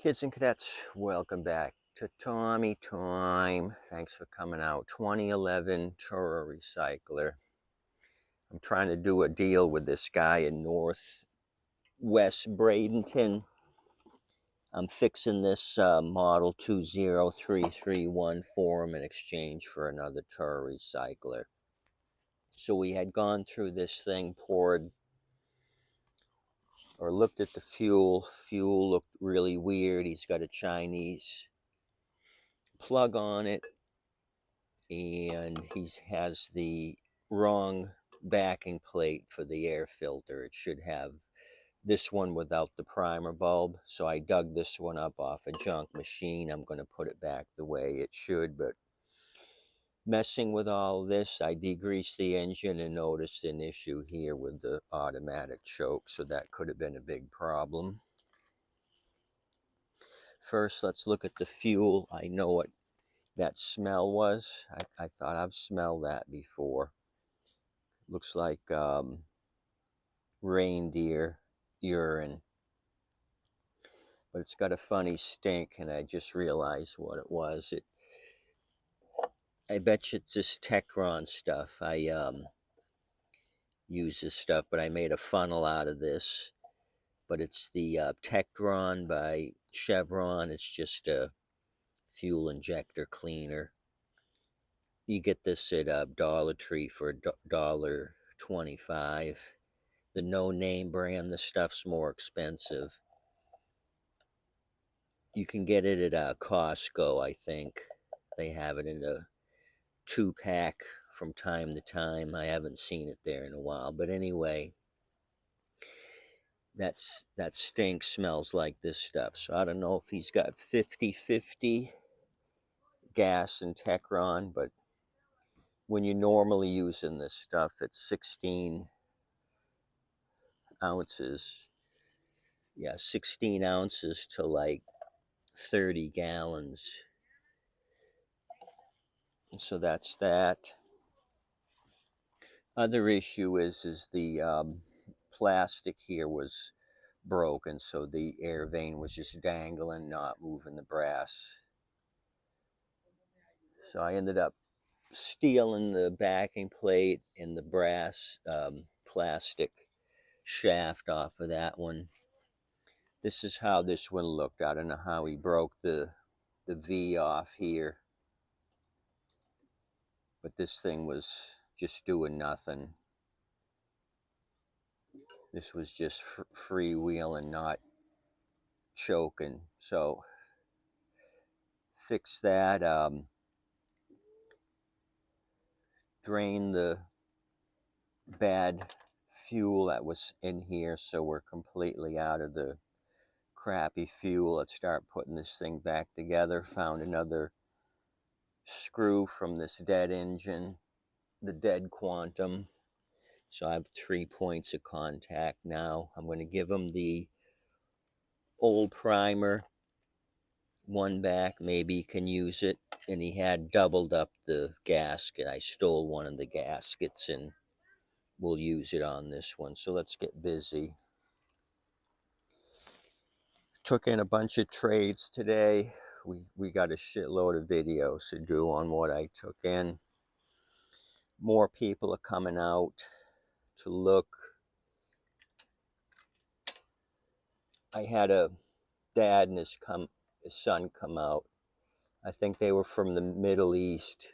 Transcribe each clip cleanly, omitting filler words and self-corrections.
Kids and cadets, welcome back to Tommy Time. Thanks for coming out. 2011 Toro Recycler. I'm trying to do a deal with this guy in Northwest Bradenton. I'm fixing this model 20331 for him in exchange for another Toro Recycler. So we had gone through this thing, poured or looked at the fuel. Fuel looked really weird. He's got a Chinese plug on it, and he has the wrong backing plate for the air filter. It should have this one without the primer bulb. So I dug this one up off a junk machine. I'm going to put it back the way it should, but messing with all this, I degreased the engine and noticed an issue here with the automatic choke, so that could have been a big problem. First, let's look at the fuel. I know what that smell was. I thought I've smelled that before. Looks like reindeer urine, but it's got a funny stink, and I just realized what it was. I bet you it's this Techron stuff. I use this stuff, but I made a funnel out of this. But it's the Techron by Chevron. It's just a fuel injector cleaner. You get this at Dollar Tree for $1.25. The no-name brand, the stuff's more expensive. You can get it at Costco, I think. They have it in a 2-pack from time to time. I haven't seen it there in a while. But anyway, that stink smells like this stuff. So I don't know if he's got 50-50 gas and Techron, but when you're normally using this stuff, it's 16 ounces. Yeah, 16 ounces to like 30 gallons. So that's that. Other issue is the plastic here was broken, so the air vane was just dangling, not moving the brass. So I ended up stealing the backing plate and the brass plastic shaft off of that one. This is how this one looked. I don't know how he broke the V off here, but this thing was just doing nothing. This was just freewheeling, not choking. So fix that. Drain the bad fuel that was in here, so we're completely out of the crappy fuel. Let's start putting this thing back together. Found another screw from this dead engine, the dead Quantum. So I have 3 points of contact now. I'm going to give him the old primer, one back, maybe he can use it. And he had doubled up the gasket. I stole one of the gaskets and we'll use it on this one. So let's get busy. Took in a bunch of trades today. We got a shitload of videos to do on what I took in. More people are coming out to look. I had a dad and his son come out. I think they were from the Middle East.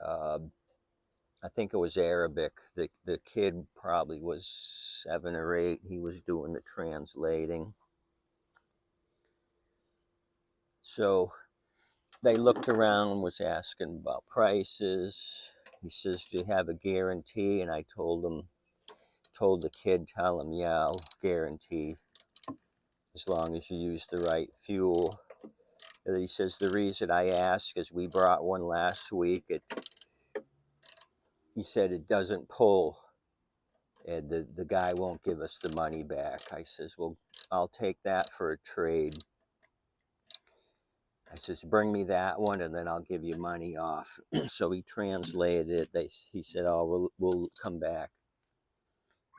I think it was Arabic. The kid probably was 7 or 8. He was doing the translating. So they looked around, was asking about prices. He says, do you have a guarantee? And I told the kid, tell him, yeah, I'll guarantee as long as you use the right fuel. And he says, the reason I ask is we brought one last week. He said it doesn't pull, and the guy won't give us the money back. I says, well, I'll take that for a trade. I says, bring me that one, and then I'll give you money off. So he translated it. He said, oh, we'll come back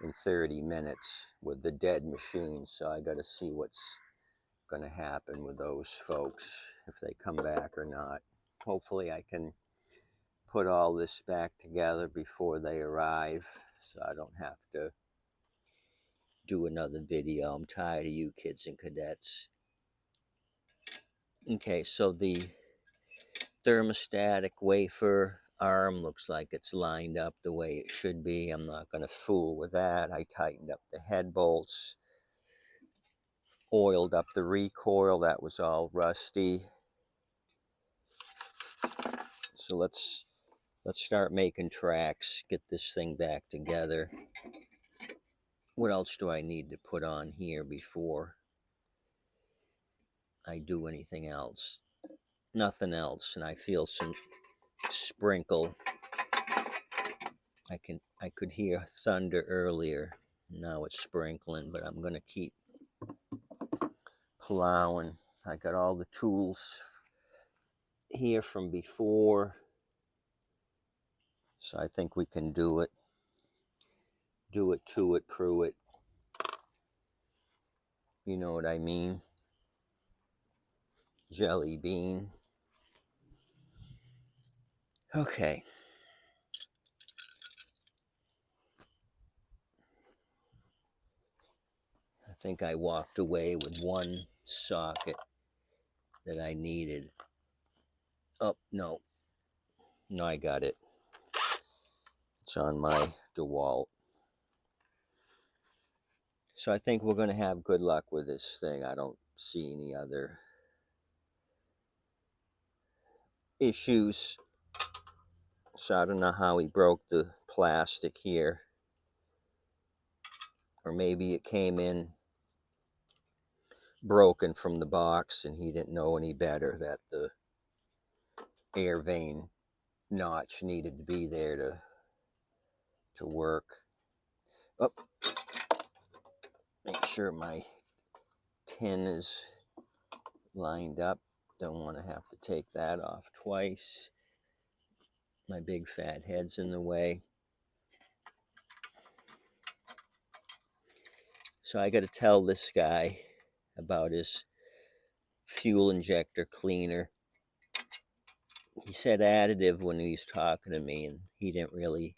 in 30 minutes with the dead machine. So I got to see what's going to happen with those folks, if they come back or not. Hopefully I can put all this back together before they arrive, so I don't have to do another video. I'm tired of you kids and cadets. Okay, so the thermostatic wafer arm looks like it's lined up the way it should be. I'm not going to fool with that. I tightened up the head bolts, oiled up the recoil. That was all rusty. So let's start making tracks, get this thing back together. What else do I need to put on here before I do anything else? Nothing else. And I feel some sprinkle. I could hear thunder earlier. Now it's sprinkling, but I'm going to keep plowing. I got all the tools here from before, so I think we can do it. Do it, to it, prove it. You know what I mean? Jelly bean. Okay. I think I walked away with one socket that I needed. Oh, no. No, I got it. It's on my DeWalt. So I think we're going to have good luck with this thing. I don't see any other issues. So I don't know how he broke the plastic here. Or maybe it came in broken from the box and he didn't know any better that the air vane notch needed to be there to work. Oh, make sure my tin is lined up. Don't want to have to take that off twice. My big fat head's in the way. So I got to tell this guy about his fuel injector cleaner. He said additive when he was talking to me, and he didn't really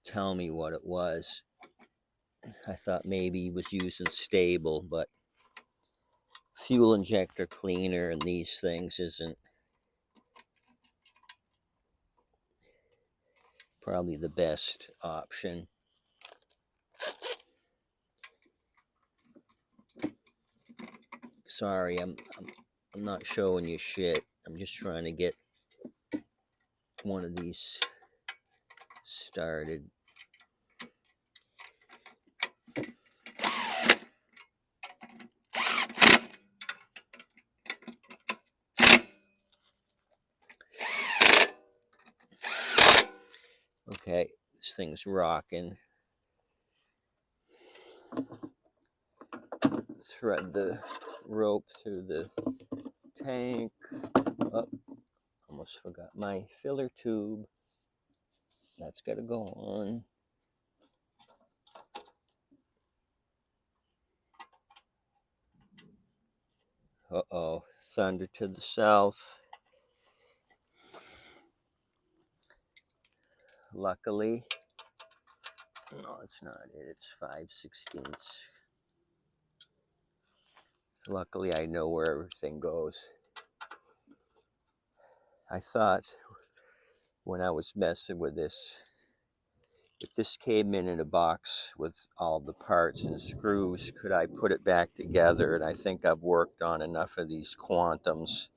tell me what it was. I thought maybe he was using stable, but fuel injector cleaner and these things isn't probably the best option. Sorry, I'm not showing you shit. I'm just trying to get one of these started. Okay, this thing's rocking. Thread the rope through the tank. Oh, almost forgot my filler tube. That's got to go on. Uh-oh, thunder to the south. Luckily, no, it's not it. It's 5/16. Luckily, I know where everything goes. I thought when I was messing with this, if this came in a box with all the parts and screws, could I put it back together? And I think I've worked on enough of these quantums.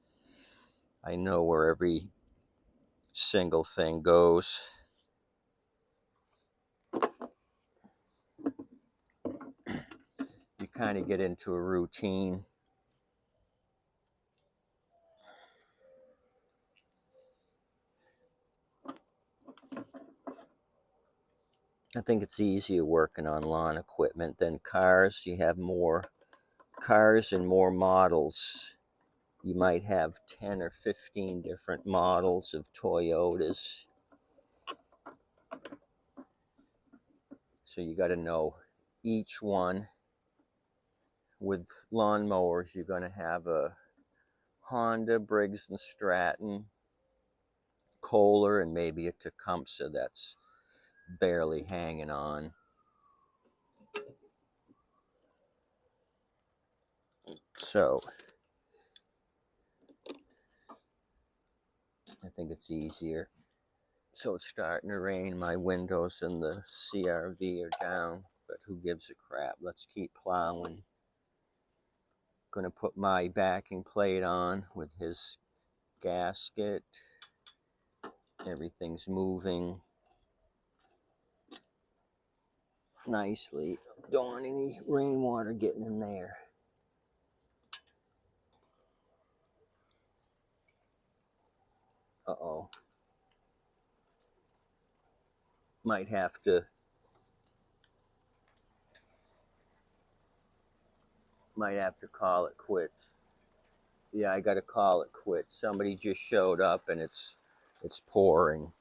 I know where every single thing goes. You kind of get into a routine. I think it's easier working on lawn equipment than cars. You have more cars and more models. You might have 10 or 15 different models of Toyotas. So you got to know each one, with lawnmowers, you're going to have a Honda, Briggs and Stratton, Kohler, and maybe a Tecumseh that's barely hanging on. So I think it's easier. So it's starting to rain. My windows in the CRV are down, but who gives a crap? Let's keep plowing. Gonna put my backing plate on with his gasket. Everything's moving nicely. Don't want any rainwater getting in there. Uh-oh. Might have to call it quits. Yeah, I gotta call it quits. Somebody just showed up and it's pouring.